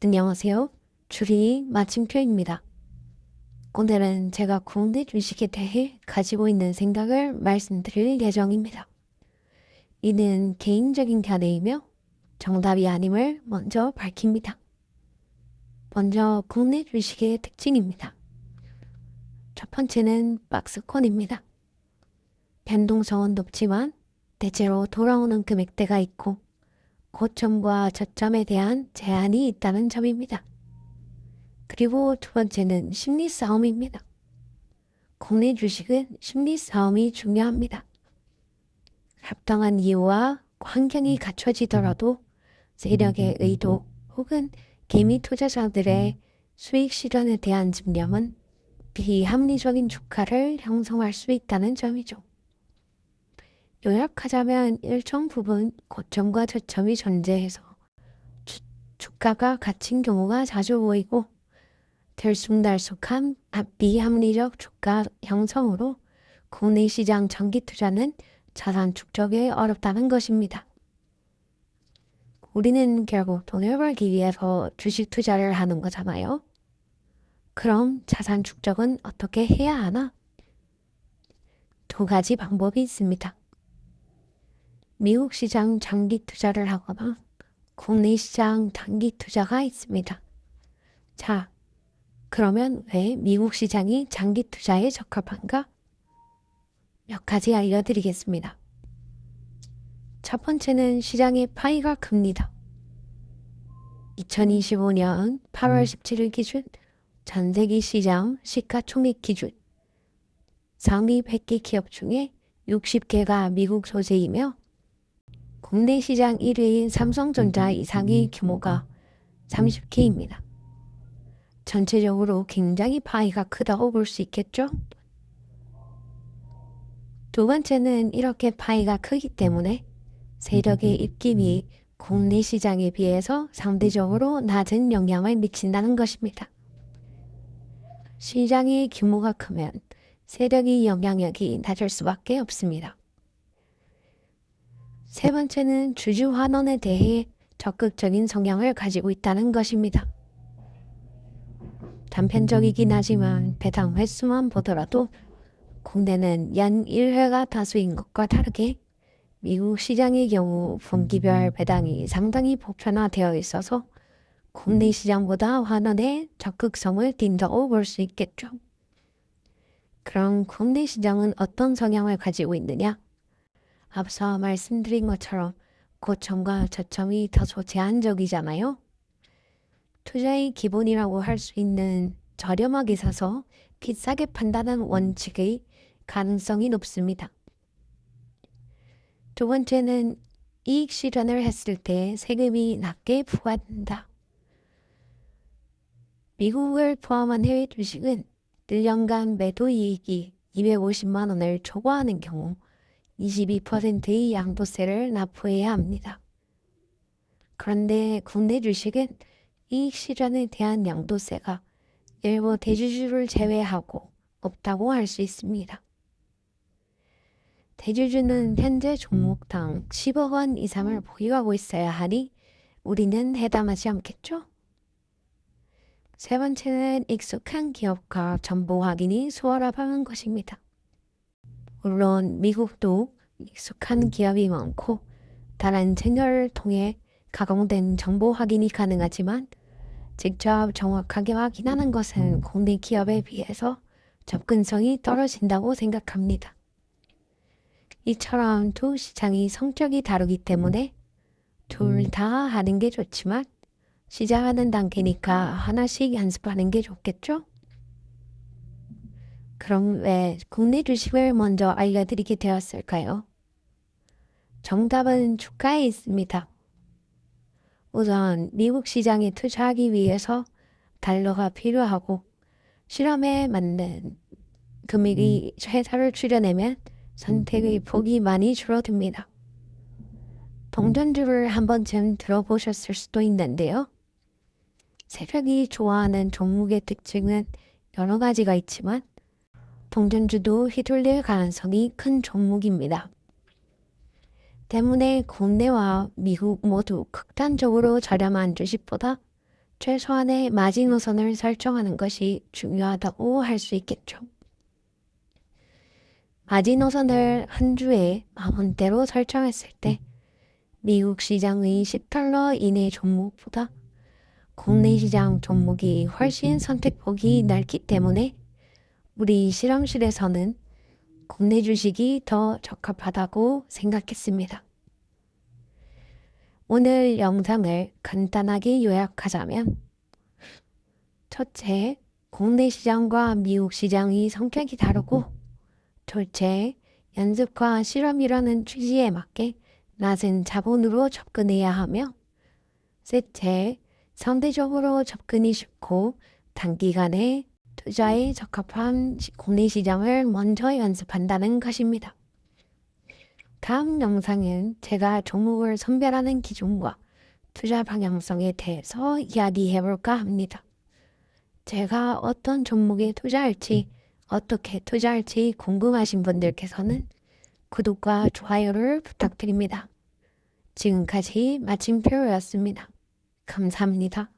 안녕하세요. 주리 마침표입니다. 오늘은 제가 국내 주식에 대해 가지고 있는 생각을 말씀드릴 예정입니다. 이는 개인적인 견해이며 정답이 아님을 먼저 밝힙니다. 먼저 국내 주식의 특징입니다. 첫 번째는 박스권입니다. 변동성은 높지만 대체로 돌아오는 금액대가 있고 고점과 저점에 대한 제한이 있다는 점입니다. 그리고 두 번째는 심리 싸움입니다. 국내 주식은 심리 싸움이 중요합니다. 합당한 이유와 환경이 갖춰지더라도 세력의 의도 혹은 개미 투자자들의 수익 실현에 대한 집념은 비합리적인 주가를 형성할 수 있다는 점이죠. 요약하자면 일정 부분 고점과 저점이 존재해서 주가가 갇힌 경우가 자주 보이고 들쑥날쑥한 비합리적 주가 형성으로 국내 시장 장기 투자는 자산 축적에 어렵다는 것입니다. 우리는 결국 돈을 벌기 위해서 주식 투자를 하는 거잖아요. 그럼 자산 축적은 어떻게 해야 하나? 두 가지 방법이 있습니다. 미국 시장 장기 투자를 하거나 국내 시장 단기 투자가 있습니다. 자, 그러면 왜 미국 시장이 장기 투자에 적합한가? 몇 가지 알려드리겠습니다. 첫 번째는 시장의 파이가 큽니다. 2025년 8월 17일 기준 전 세계 시장 시가총액 기준 상위 100개 기업 중에 60개가 미국 소재이며 국내 시장 1위인 삼성전자 이상의 규모가 30개입니다. 전체적으로 굉장히 파이가 크다고 볼 수 있겠죠? 두 번째는 이렇게 파이가 크기 때문에 세력의 입김이 국내 시장에 비해서 상대적으로 낮은 영향을 미친다는 것입니다. 시장의 규모가 크면 세력의 영향력이 낮을 수밖에 없습니다. 세 번째는 주주 환원에 대해 적극적인 성향을 가지고 있다는 것입니다. 단편적이긴 하지만 배당 횟수만 보더라도 국내는 연 1회가 다수인 것과 다르게 미국 시장의 경우 분기별 배당이 상당히 보편화되어 있어서 국내 시장보다 환원에 적극성을 띈다고 볼 수 있겠죠. 그럼 국내 시장은 어떤 성향을 가지고 있느냐? 앞서 말씀드린 것처럼 고점과 저점이 다소 제한적이잖아요. 투자의 기본이라고 할 수 있는 저렴하게 사서 비싸게 판다는 원칙의 가능성이 높습니다. 두 번째는 이익 실현을 했을 때 세금이 낮게 부과된다. 미국을 포함한 해외 주식은 1년간 매도 이익이 250만 원을 초과하는 경우 22%의 양도세를 납부해야 합니다. 그런데 국내 주식은 이익 실현에 대한 양도세가 일부 대주주를 제외하고 없다고 할 수 있습니다. 대주주는 현재 종목당 10억 원 이상을 보유하고 있어야 하니 우리는 해당하지 않겠죠? 세 번째는 익숙한 기업과 정보 확인이 수월하다는 것입니다. 물론 미국도 익숙한 기업이 많고 다른 채널을 통해 가공된 정보 확인이 가능하지만 직접 정확하게 확인하는 것은 국내 기업에 비해서 접근성이 떨어진다고 생각합니다. 이처럼 두 시장이 성격이 다르기 때문에 둘 다 하는 게 좋지만 시작하는 단계니까 하나씩 연습하는 게 좋겠죠? 그럼 왜 국내 주식을 먼저 알려드리게 되었을까요? 정답은 주가에 있습니다. 우선 미국 시장에 투자하기 위해서 달러가 필요하고 실험에 맞는 금액이 회사를 출연하면 선택의 폭이 많이 줄어듭니다. 동전주를 한 번쯤 들어보셨을 수도 있는데요. 세력이 좋아하는 종목의 특징은 여러 가지가 있지만 동전주도 휘둘릴 가능성이 큰 종목입니다. 때문에 국내와 미국 모두 극단적으로 저렴한 주식보다 최소한의 마지노선을 설정하는 것이 중요하다고 할 수 있겠죠. 마지노선을 한 주에 마음대로 설정했을 때 미국 시장의 10달러 이내 종목보다 국내 시장 종목이 훨씬 선택폭이 넓기 때문에 우리 실험실에서는 국내 주식이 더 적합하다고 생각했습니다. 오늘 영상을 간단하게 요약하자면 첫째, 국내 시장과 미국 시장의 성격이 다르고 둘째, 연습과 실험이라는 취지에 맞게 낮은 자본으로 접근해야 하며 셋째, 상대적으로 접근이 쉽고 단기간에 투자에 적합한 국내 시장을 먼저 연습한다는 것입니다. 다음 영상은 제가 종목을 선별하는 기준과 투자 방향성에 대해서 이야기해볼까 합니다. 제가 어떤 종목에 투자할지, 어떻게 투자할지 궁금하신 분들께서는 구독과 좋아요를 부탁드립니다. 지금까지 마침표였습니다. 감사합니다.